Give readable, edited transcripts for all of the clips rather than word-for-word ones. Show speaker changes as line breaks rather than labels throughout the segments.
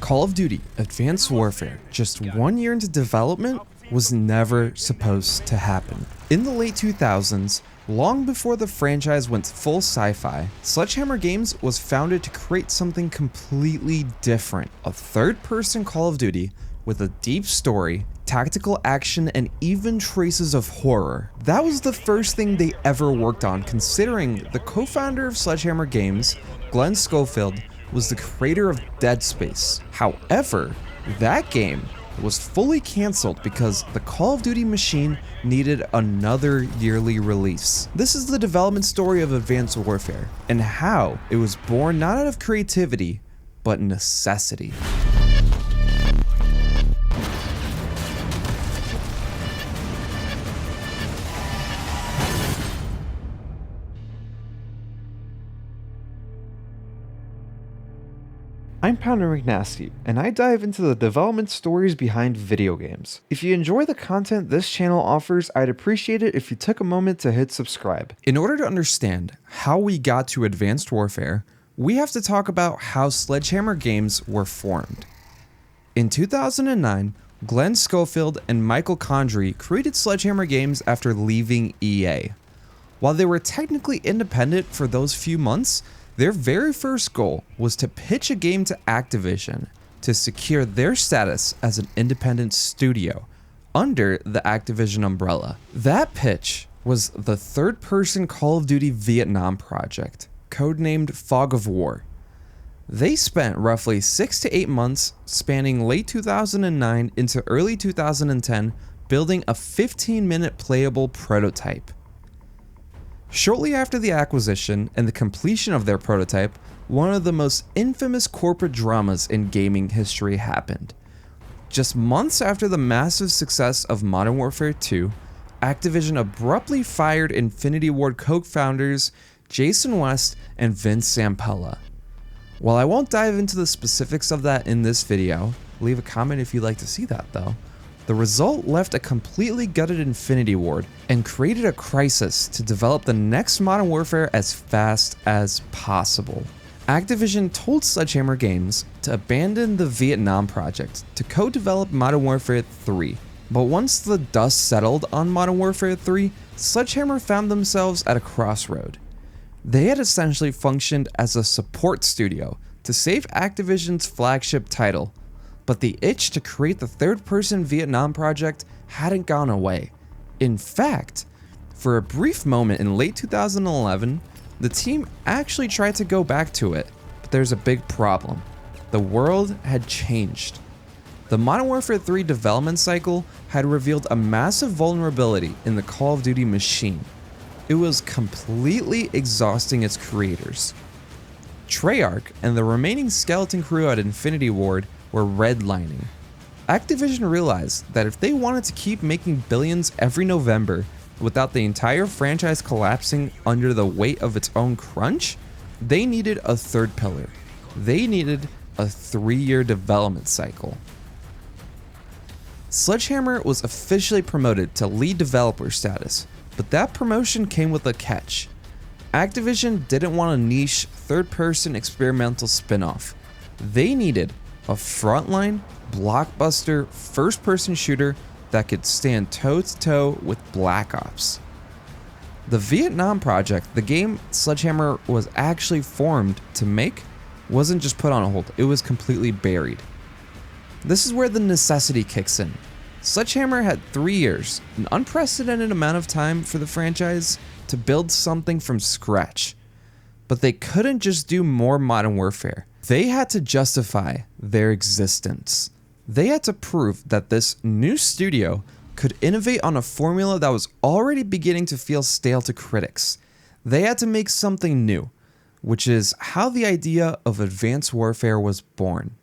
Call of Duty Advanced Warfare, just 1 year into development, was never supposed to happen. In the late 2000s, long before the franchise went full sci-fi, Sledgehammer Games was founded to create something completely different. A third-person Call of Duty with a deep story, tactical action, and even traces of horror. That was the first thing they ever worked on, considering the co-founder of Sledgehammer Games, Glenn Schofield, was the creator of Dead Space. However, that game was fully cancelled because the Call of Duty machine needed another yearly release. This is the development story of Advanced Warfare, and how it was born not out of creativity, but necessity. I'm Pounder McNasty, and I dive into the development stories behind video games. If you enjoy the content this channel offers, I'd appreciate it if you took a moment to hit subscribe. In order to understand how we got to Advanced Warfare, we have to talk about how Sledgehammer Games were formed. In 2009, Glenn Schofield and Michael Condrey created Sledgehammer Games after leaving EA. While they were technically independent for those few months, their very first goal was to pitch a game to Activision to secure their status as an independent studio under the Activision umbrella. That pitch was the third-person Call of Duty Vietnam project, codenamed Fog of War. They spent roughly 6 to 8 months spanning late 2009 into early 2010 building a 15-minute playable prototype. Shortly after the acquisition and the completion of their prototype, one of the most infamous corporate dramas in gaming history happened. Just months after the massive success of Modern Warfare 2, Activision abruptly fired Infinity Ward co-founders Jason West and Vince Zampella. While I won't dive into the specifics of that in this video, leave a comment if you'd like to see that though. The result left a completely gutted Infinity Ward and created a crisis to develop the next Modern Warfare as fast as possible. Activision told Sledgehammer Games to abandon the Vietnam project to co-develop Modern Warfare 3, but once the dust settled on Modern Warfare 3, Sledgehammer found themselves at a crossroad. They had essentially functioned as a support studio to save Activision's flagship title, but the itch to create the third-person Vietnam project hadn't gone away. In fact, for a brief moment in late 2011, the team actually tried to go back to it, but there's a big problem. The world had changed. The Modern Warfare 3 development cycle had revealed a massive vulnerability in the Call of Duty machine. It was completely exhausting its creators. Treyarch and the remaining skeleton crew at Infinity Ward were redlining. Activision realized that if they wanted to keep making billions every November without the entire franchise collapsing under the weight of its own crunch, they needed a third pillar. They needed a 3-year development cycle. Sledgehammer was officially promoted to lead developer status, but that promotion came with a catch. Activision didn't want a niche third-person experimental spin-off. They needed a frontline, blockbuster, first-person shooter that could stand toe-to-toe with Black Ops. The Vietnam project, the game Sledgehammer was actually formed to make, wasn't just put on hold, it was completely buried. This is where the necessity kicks in. Sledgehammer had 3 years, an unprecedented amount of time for the franchise, to build something from scratch. But they couldn't just do more Modern Warfare. They had to justify their existence. They had to prove that this new studio could innovate on a formula that was already beginning to feel stale to critics. They had to make something new, which is how the idea of Advanced Warfare was born.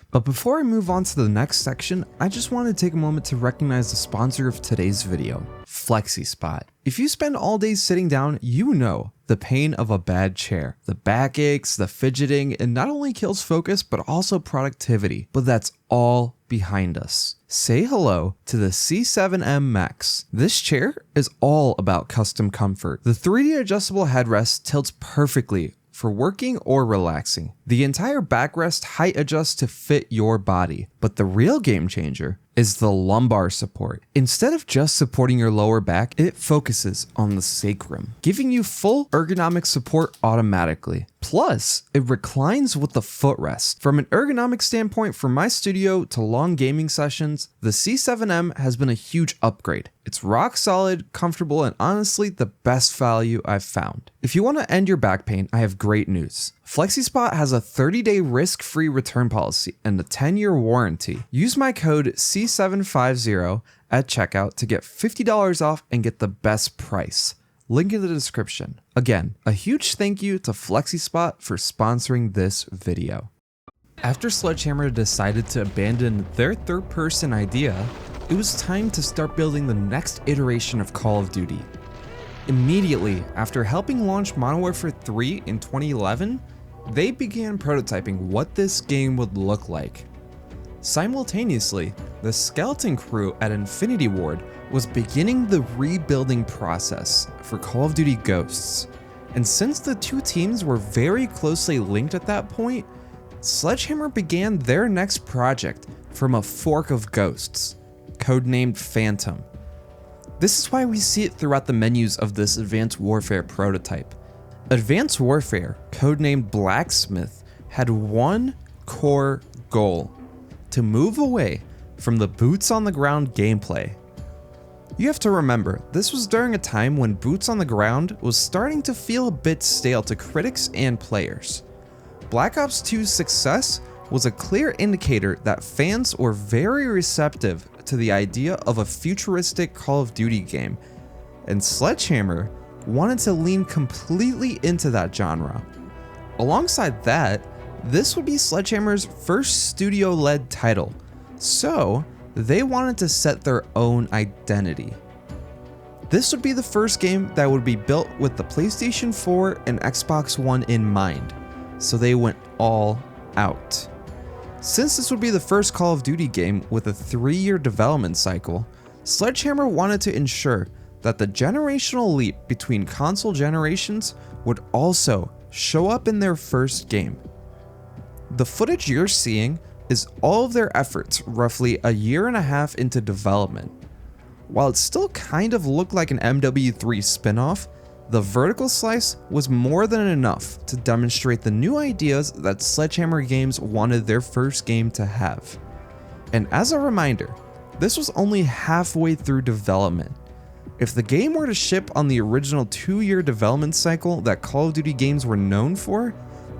But before I move on to the next section, I just want to take a moment to recognize the sponsor of today's video, FlexiSpot. If you spend all day sitting down, you know the pain of a bad chair. The backaches, the fidgeting, it not only kills focus, but also productivity. But that's all behind us. Say hello to the C7M Max. This chair is all about custom comfort. The 3D adjustable headrest tilts perfectly for working or relaxing. The entire backrest height adjusts to fit your body, but the real game changer is the lumbar support. Instead of just supporting your lower back, it focuses on the sacrum, giving you full ergonomic support automatically. Plus, it reclines with the footrest. From an ergonomic standpoint, for my studio to long gaming sessions, the C7M has been a huge upgrade. It's rock solid, comfortable, and honestly the best value I've found. If you want to end your back pain, I have great news. FlexiSpot has a 30-day risk-free return policy and a 10-year warranty. Use my code C750 at checkout to get $50 off and get the best price. Link in the description. Again, a huge thank you to FlexiSpot for sponsoring this video. After Sledgehammer decided to abandon their third-person idea, it was time to start building the next iteration of Call of Duty. Immediately after helping launch Modern Warfare 3 in 2011, they began prototyping what this game would look like. Simultaneously, the skeleton crew at Infinity Ward was beginning the rebuilding process for Call of Duty Ghosts, and since the two teams were very closely linked at that point, Sledgehammer began their next project from a fork of Ghosts, codenamed Phantom. This is why we see it throughout the menus of this Advanced Warfare prototype. Advanced Warfare, codenamed Blacksmith, had one core goal: to move away from the boots on the ground gameplay. You have to remember, this was during a time when boots on the ground was starting to feel a bit stale to critics and players. Black Ops 2's success was a clear indicator that fans were very receptive to the idea of a futuristic Call of Duty game, and Sledgehammer wanted to lean completely into that genre. Alongside that, this would be Sledgehammer's first studio-led title, so they wanted to set their own identity. This would be the first game that would be built with the PlayStation 4 and Xbox One in mind, so they went all out. Since this would be the first Call of Duty game with a 3-year development cycle, Sledgehammer wanted to ensure that the generational leap between console generations would also show up in their first game. The footage you're seeing is all of their efforts roughly a year and a half into development. While it still kind of looked like an MW3 spin-off, the vertical slice was more than enough to demonstrate the new ideas that Sledgehammer Games wanted their first game to have. And as a reminder, this was only halfway through development. If the game were to ship on the original 2-year development cycle that Call of Duty games were known for,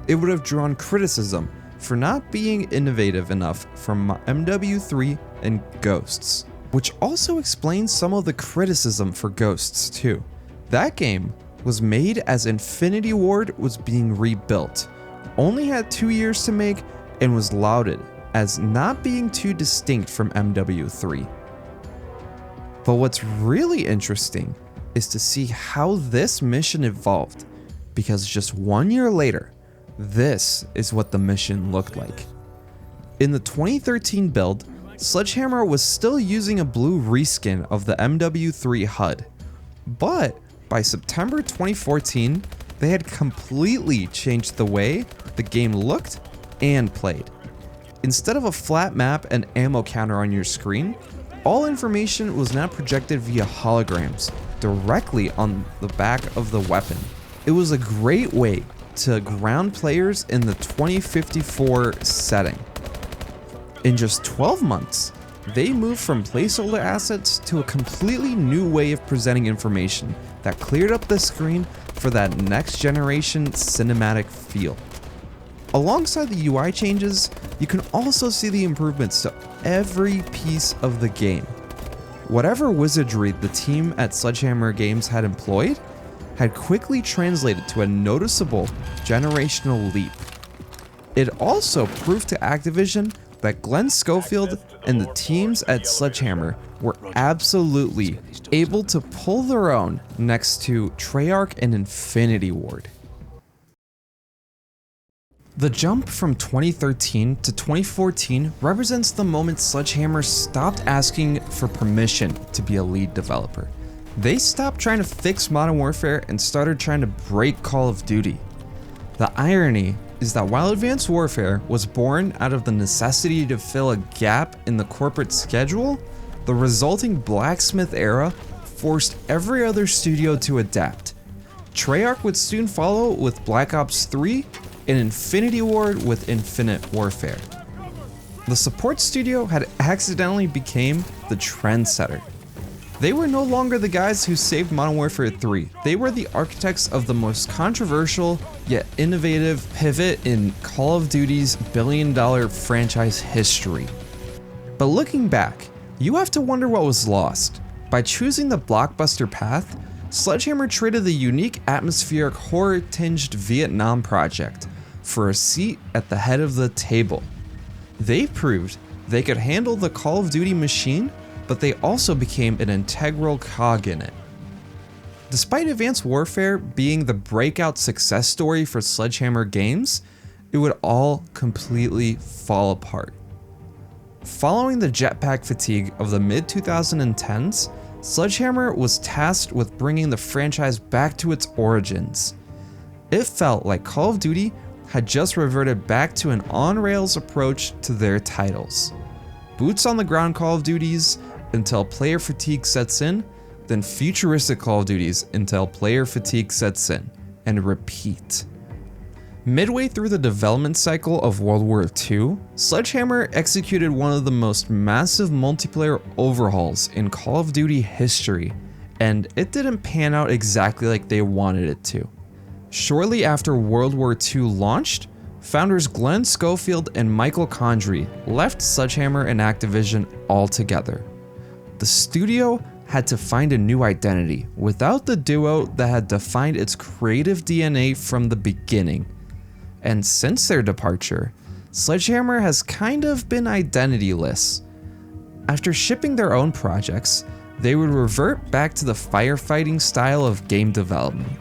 it would have drawn criticism for not being innovative enough from MW3 and Ghosts, which also explains some of the criticism for Ghosts too. That game was made as Infinity Ward was being rebuilt, only had 2 years to make, and was lauded as not being too distinct from MW3. But what's really interesting is to see how this mission evolved, because just 1 year later, this is what the mission looked like. In the 2013 build, Sledgehammer was still using a blue reskin of the MW3 HUD, but by September 2014, they had completely changed the way the game looked and played. Instead of a flat map and ammo counter on your screen, all information was now projected via holograms directly on the back of the weapon. It was a great way to ground players in the 2054 setting. In just 12 months, they moved from placeholder assets to a completely new way of presenting information that cleared up the screen for that next generation cinematic feel. Alongside the UI changes, you can also see the improvements to every piece of the game. Whatever wizardry the team at Sledgehammer Games had employed had quickly translated to a noticeable generational leap. It also proved to Activision that Glenn Schofield and the teams at Sledgehammer were absolutely able to pull their own next to Treyarch and Infinity Ward. The jump from 2013 to 2014 represents the moment Sledgehammer stopped asking for permission to be a lead developer. They stopped trying to fix Modern Warfare and started trying to break Call of Duty. The irony is that while Advanced Warfare was born out of the necessity to fill a gap in the corporate schedule, the resulting Blacksmith era forced every other studio to adapt. Treyarch would soon follow with Black Ops 3 and Infinity Ward with Infinite Warfare. The support studio had accidentally became the trendsetter. They were no longer the guys who saved Modern Warfare 3. They were the architects of the most controversial yet innovative pivot in Call of Duty's billion-dollar franchise history. But looking back, you have to wonder what was lost. By choosing the blockbuster path, Sledgehammer traded the unique atmospheric horror-tinged Vietnam project for a seat at the head of the table. They proved they could handle the Call of Duty machine, but they also became an integral cog in it. Despite Advanced Warfare being the breakout success story for Sledgehammer Games, it would all completely fall apart. Following the jetpack fatigue of the mid-2010s, Sledgehammer was tasked with bringing the franchise back to its origins. It felt like Call of Duty had just reverted back to an on-rails approach to their titles. Boots on the ground Call of Duties until player fatigue sets in, then futuristic Call of Duties until player fatigue sets in, and repeat. Midway through the development cycle of World War II, Sledgehammer executed one of the most massive multiplayer overhauls in Call of Duty history, and it didn't pan out exactly like they wanted it to. Shortly after World War II launched, founders Glenn Schofield and Michael Condrey left Sledgehammer and Activision altogether. The studio had to find a new identity without the duo that had defined its creative DNA from the beginning. And since their departure, Sledgehammer has kind of been identityless. After shipping their own projects, they would revert back to the firefighting style of game development.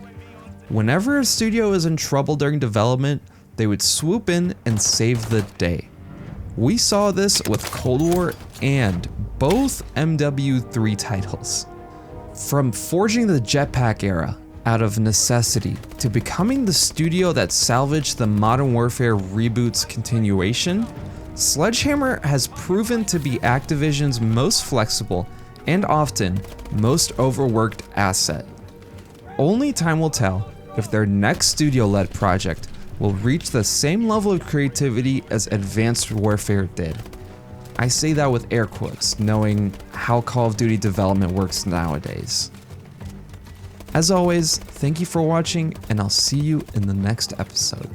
Whenever a studio is in trouble during development, they would swoop in and save the day. We saw this with Cold War and both MW3 titles. From forging the jetpack era out of necessity to becoming the studio that salvaged the Modern Warfare reboot's continuation, Sledgehammer has proven to be Activision's most flexible and often most overworked asset. Only time will tell if their next studio-led project will reach the same level of creativity as Advanced Warfare did. I say that with air quotes, knowing how Call of Duty development works nowadays. As always, thank you for watching, and I'll see you in the next episode.